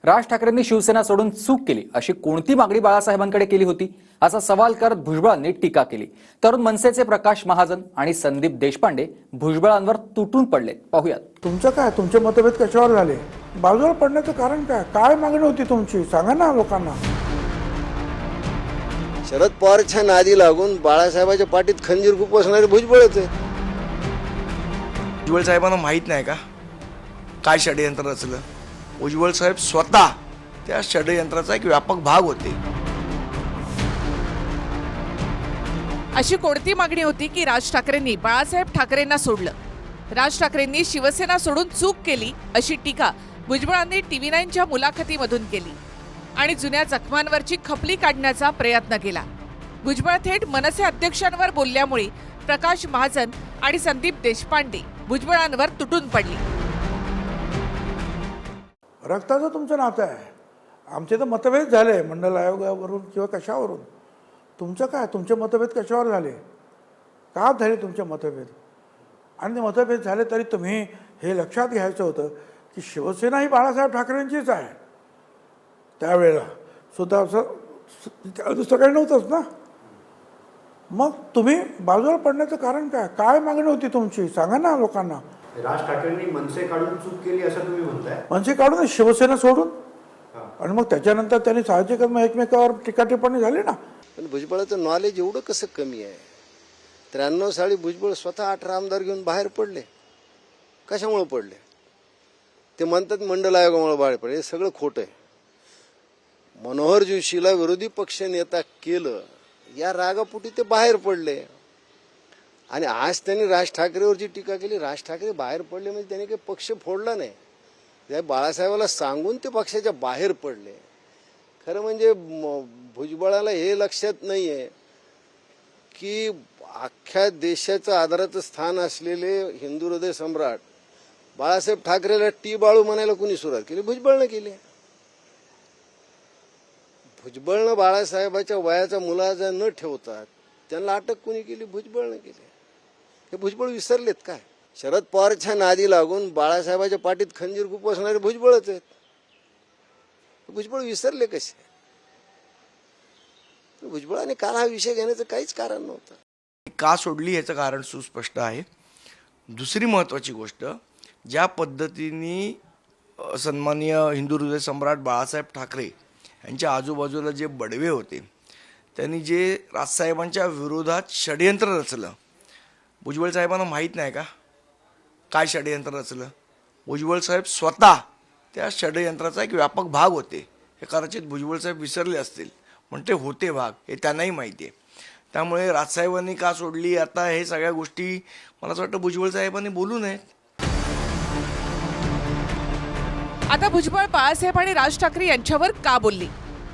राज ठाकरेंनी शिवसेना सोडून चूक केली अशी कोणती मागणी बाळासाहेबांकडे केली होती असा सवाल करत भुजबळांनी टीका केली. तरुण मनसेचे प्रकाश महाजन आणि संदीप देशपांडे भुजबळांवर तुटून पडले. पाहूयात. तुमचं काय, तुमचे मतभेद कशावर झाले? बाजूला पडण्याचं कारण काय? काय मागणी होती तुमची? सांगा ना लोकांना. शरद पवारच्या नादी लागून बाळासाहेबांच्या पाठीत खंजीर खुपसणारे भुजबळच आहे. भुजबळ साहेबांना माहीत नाही का काय षडयंत्र रचलं? भुजबळ साहेब स्वतः त्या षडयंत्राचा एक व्यापक भाग होते. अशी कोणती मागणी होती की राज ठाकरेंनी बाळासाहेब ठाकरेंना सोडलं? राज ठाकरेंनी शिवसेना सोडून चूक केली अशी टीका भुजबळांनी TV9च्या मुलाखतीमधून केली आणि जुन्या जखमांवरची खपली काढण्याचा प्रयत्न केला. भुजबळ थेट मनसे अध्यक्षांवर बोलल्यामुळे प्रकाश महाजन आणि संदीप देशपांडे भुजबळांवर तुटून पडली. रक्ताचं तुमचं नातं आहे. आमचे तर मतभेद झाले मंडल आयोगावरून किंवा कशावरून. तुमचं काय, तुमचे मतभेद कशावर झाले? का झाले तुमचे मतभेद? आणि ते मतभेद झाले तरी तुम्ही हे लक्षात घ्यायचं होतं की शिवसेना ही बाळासाहेब ठाकरेंचीच आहे. त्यावेळेला सुद्धा असं दुसरं काही नव्हतंच ना. मग तुम्ही बाजूला पडण्याचं कारण काय? काय मागणी होती तुमची? सांगा ना लोकांना. राज ठाकरेंनी मनसे काढून चूक केली असं तुम्ही म्हणताय? मनसे काढून शिवसेना सोडून, आणि मग त्याच्यानंतर त्यांनी साहजिकच मग एकमेकावर टीका टिप्पणी झाली ना. पण भुजबळाचं नॉलेज एवढं कसं कमी आहे? 93 साली भुजबळ स्वतः 18 आमदार घेऊन बाहेर पडले. कशामुळे पडले? ते म्हणतात मंडल आयोगामुळे बाहेर पडले. हे सगळं खोटं आहे. मनोहर जोशीला विरोधी पक्ष नेता केलं या रागापोटी ते बाहेर पडले. आणि आज त्यांनी राज ठाकरेवरची टीका केली. राज ठाकरे बाहेर पडले म्हणजे त्यांनी काही पक्ष फोडला नाही. त्या बाळासाहेबाला सांगून ते पक्षाच्या बाहेर पडले. खरं म्हणजे भुजबळाला हे लक्षात नाही आहे की अख्ख्या देशाचं आदराचं स्थान असलेले हिंदू हृदय सम्राट बाळासाहेब ठाकरेला टी बाळू म्हणायला कुणी सुरुवात केली? भुजबळनं केली. भुजबळनं बाळासाहेबाच्या वयाचा मुलाजा न ठेवतात त्यांना अटक कुणी केली? भुजबळनं केली. हे भुजबळ विसरलेत काय? शरद पवारच्या नादी लागून बाळासाहेबाच्या पाठीत खंजीर खुपसणारे भुजबळच आहेत. भुजबळ विसरले कसे? भुजबळाने काल हा विषय घेण्याचं काहीच कारण नव्हतं. का सोडली याचं कारण सुस्पष्ट आहे. दुसरी महत्त्वाची गोष्ट, ज्या पद्धतीने सन्माननीय हिंदू हृदय सम्राट बाळासाहेब ठाकरे यांच्या आजूबाजूला जे बडवे होते त्यांनी जे राजसाहेबांच्या विरोधात षडयंत्र रचलं, भुजबळ साहेबांना माहीत नाही का काय षडयंत्र रचलं? भुजबळ साहेब स्वतः त्या षडयंत्राचा एक व्यापक भाग होते. हे कदाचित भुजबळ साहेब विसरले असतील, पण ते होते भाग हे त्यांनाही माहिती आहे. त्यामुळे राजसाहेबांनी का सोडली आता हे सगळ्या गोष्टी मला असं वाटतं भुजबळ साहेबांनी बोलू नयेत. आता भुजबळ बाळासाहेब आणि राज ठाकरे यांच्यावर का बोलली?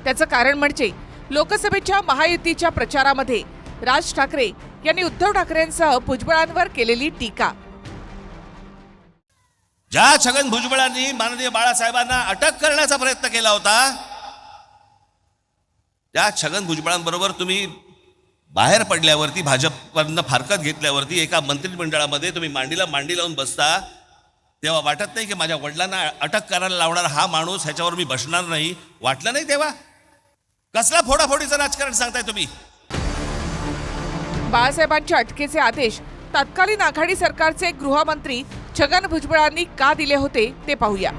त्याचं कारण म्हणजे लोकसभेच्या महायुतीच्या प्रचारामध्ये राज ठाकरे यांनी उद्धव ठाकरेंसह भुजबळांवर केलेली टीका. ज्या छगन भुजबळांनी माननीय बाळासाहेबांना अटक करण्याचा प्रयत्न केला होता, त्या छगन भुजबळांबरोबर तुम्ही बाहेर पडल्यावरती, भाजपवरनं फारकत घेतल्यावरती एका मंत्रिमंडळामध्ये तुम्ही मांडीला मांडी लावून बसता, तेव्हा वाटत नाही की माझ्या वडिलांना अटक करायला लावणारा हा माणूस ह्याच्यावर मी बसणार नाही? वाटलं नाही तेव्हा? कसला फोडाफोडीचं राजकारण सांगताय तुम्ही? बाळासाहेबांच्या अटकेचे आदेश तत्कालीन आघाडी सरकारचे गृहमंत्री छगन भुजबळांनी का दिले होते ते पाहूया.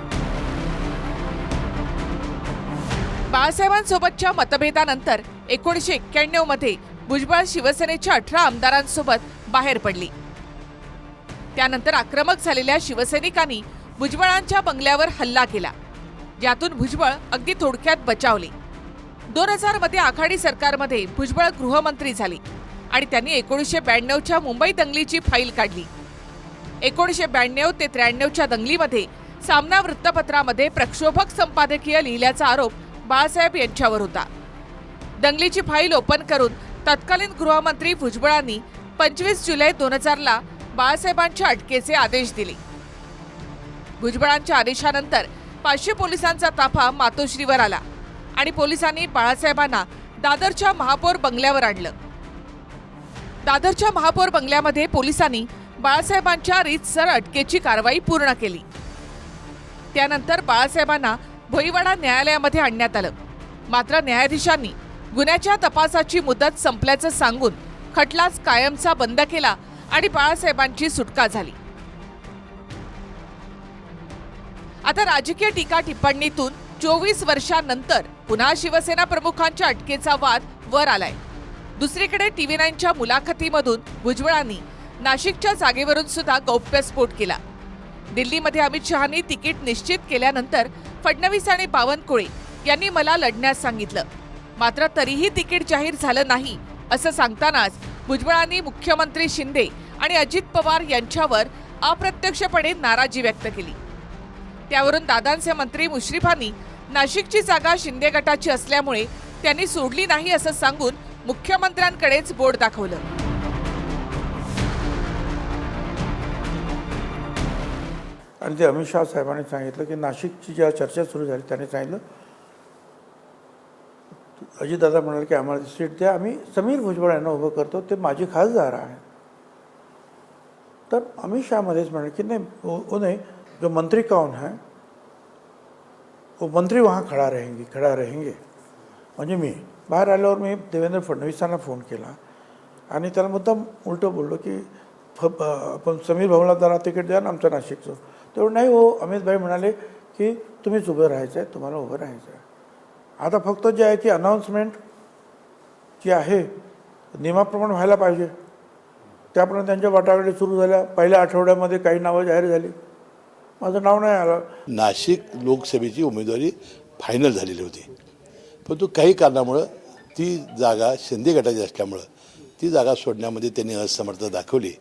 बाळासाहेबांसोबतच्या मतभेदानंतर 1991 मध्ये भुजबळ शिवसेनेच्या 18 आमदारांसोबत बाहेर पडली. त्यानंतर आक्रमक झालेल्या शिवसैनिकांनी भुजबळांच्या बंगल्यावर हल्ला केला, ज्यातून भुजबळ अगदी थोडक्यात बचावले. 2000 मध्ये आघाडी सरकारमध्ये भुजबळ गृहमंत्री झाले आणि त्यांनी 1992च्या मुंबई दंगलीची फाईल काढली. 1992 ते 93च्या दंगलीमध्ये सामना वृत्तपत्रामध्ये प्रक्षोभक संपादकीय लिहिल्याचा आरोप बाळासाहेब यांच्यावर होता. दंगलीची फाईल ओपन करून तत्कालीन गृहमंत्री भुजबळांनी 25 जुलै 2000ला बाळासाहेबांच्या अटकेचे आदेश दिले. भुजबळांच्या आदेशानंतर 500 पोलिसांचा ताफा मातोश्रीवर आला आणि पोलिसांनी बाळासाहेबांना दादरच्या महापौर बंगल्यावर आणलं. दादरच्या महापौर बंगल्यामध्ये पोलिसांनी बाळासाहेबांच्या रीतसर अटकेची कारवाई पूर्ण केली. त्यानंतर बाळासाहेबांना भोईवाडा न्यायालयामध्ये आणण्यात आलं. मात्र न्यायाधीशांनी गुन्ह्याच्या तपासाची मुदत संपल्याचं सांगून खटलाच कायमचा बंद केला आणि बाळासाहेबांची सुटका झाली. आता राजकीय टीका टिप्पणीतून 24 वर्षांनंतर पुन्हा शिवसेना प्रमुखांच्या अटकेचा वाद वर आलाय. दुसरीकडे TV9च्या मुलाखतीमधून भुजबळांनी नाशिकच्या जागेवरून सुद्धा गौप्यस्फोट केला. दिल्लीमध्ये अमित शहांनी तिकीट निश्चित केल्यानंतर फडणवीस आणि बावनकुळे यांनी मला लढण्यास सांगितलं. मात्र तरीही तिकीट जाहीर झालं नाही असं सांगतानाच भुजबळांनी मुख्यमंत्री शिंदे आणि अजित पवार यांच्यावर अप्रत्यक्षपणे नाराजी व्यक्त केली. त्यावरून दादांचे मंत्री मुश्रीफांनी नाशिकची जागा शिंदे गटाची असल्यामुळे त्यांनी सोडली नाही असं सांगून मुख्यमंत्र्यांकडेच बोट दाखवलं. आणि ते अमित शहा साहेबांनी सांगितलं की नाशिकची ज्या चर्चा सुरू झाली त्यांनी सांगितलं, अजितदादा म्हणाले की आम्हाला सीट द्या, आम्ही समीर भुजबळ यांना उभं करतो, ते माझे खासदार आहे. तर अमित शहा मध्येच म्हणाले की नहीं वो नहीं, जो मंत्री कौन है वो मंत्री वहाँ खड़ा रहेंगे. म्हणजे मी बाहेर आल्यावर मी देवेंद्र फडणवीसांना फोन केला आणि त्याला मुद्दाम उलटं बोललो की आपण समीर भाऊला जरा तिकीट द्या ना आमच्या नाशिकचं. तेवढं नाही हो, अमित भाई म्हणाले की तुम्हीच उभं राहायचं आहे, तुम्हाला उभं राहायचं आहे. आता फक्त जे आहे की अनाऊन्समेंट जी आहे नियमाप्रमाणे व्हायला पाहिजे. त्याप्रमाणे त्यांच्या वाटाघाटी सुरू झाल्या. पहिल्या आठवड्यामध्ये काही नावं जाहीर झाली, माझं नाव नाही आलं. नाशिक लोकसभेची उमेदवारी फायनल झालेली होती, परंतु काही कारणामुळं ती जागा शिंदे गटाची असल्यामुळं ती जागा सोडण्यामध्ये त्यांनी असमर्थता दाखवली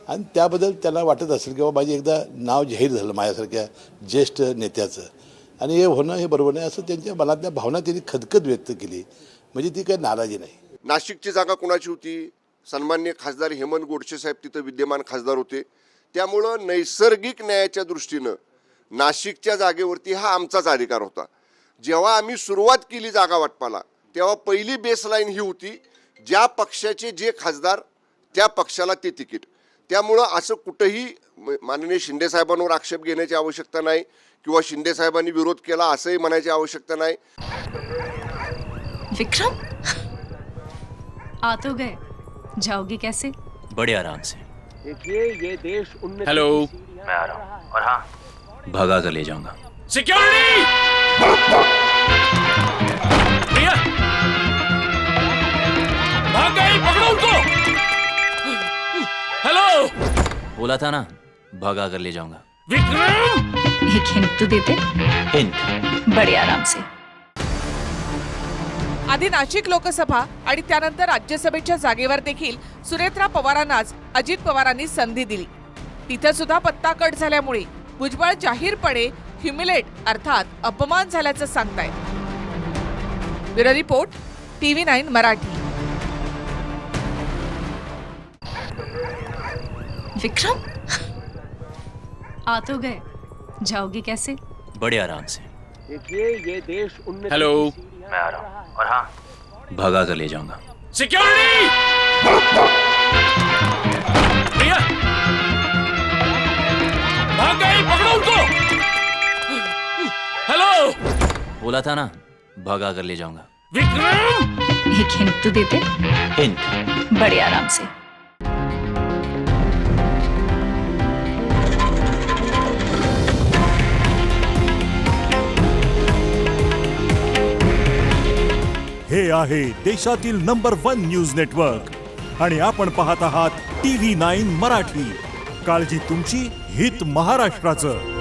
आणि त्याबद्दल त्यांना वाटत असेल की बाबा माझी एकदा नाव जाहीर झालं माझ्यासारख्या ज्येष्ठ नेत्याचं आणि हे होणं हे बरोबर नाही असं त्यांच्या मनातल्या भावना त्यांनी खदखद व्यक्त केली. म्हणजे ती काही नाराजी नाही. नाशिकची जागा कोणाची होती? सन्माननीय खासदार हेमंत गोडसे साहेब तिथं विद्यमान खासदार होते. त्यामुळं नैसर्गिक न्यायाच्या दृष्टीनं नाशिकच्या जागेवरती हा आमचाच अधिकार होता. जेव्हा आम्ही सुरुवात केली जागा वाटपाला तेव्हा पहिली बेसलाईन ही होती, ज्या पक्षाचे जे खासदार त्या पक्षाला ते तिकीट. त्यामुळं असं कुठंही माननीय शिंदे साहेबांवर आक्षेप घेण्याची आवश्यकता नाही किंवा शिंदे साहेबांनी विरोध केला असंही म्हणायची आवश्यकता नाही. विक्रम आ तो गए, जाओगे कैसे? बड़े आराम से. देखिए ये देश हेलो, मैं आ रहा हूँ और हाँ भगा कर ले जाऊंगा. सिक्योरिटी! भैया भाग गई, पकड़ो उनको. हेलो, बोला था ना भगा कर ले जाऊंगा. विक्रम, एक हिंट तो देते. हिंट. बड़े आराम से. आधी नाशिक लोकसभा आणि त्यानंतर राज्यसभेच्या जागेवर देखील सुनेत्रा पवारांनाच अजित पवारांनी संधी दिली. तिथे सुद्धा पत्ता कट झाल्यामुळे भुजबळ जाहीरपणे ह्युमिलेट अर्थात अपमान झाल्याचं सांगतायत. Bureau report, TV9 Marathi. Vikram आ तो गए, जाओगे कैसे? बड़े आराम से. देखिए ये देश हेलो, मैं आ रहा हूँ और हाँ भगा कर ले जाऊंगा. सिक्योरिटी! भैया भाग गई, पकड़ो उनको. हेलो, बोला था ना भगा कर ले जाऊंगा. विक्रम, एक हिंट तो देते. हिंट. बड़े आराम से. हे आहे देशातील नंबर 1 न्यूज नेटवर्क आणि आपण पाहत आहात TV9 मराठी. काळजी तुमची, हित महाराष्ट्राचं.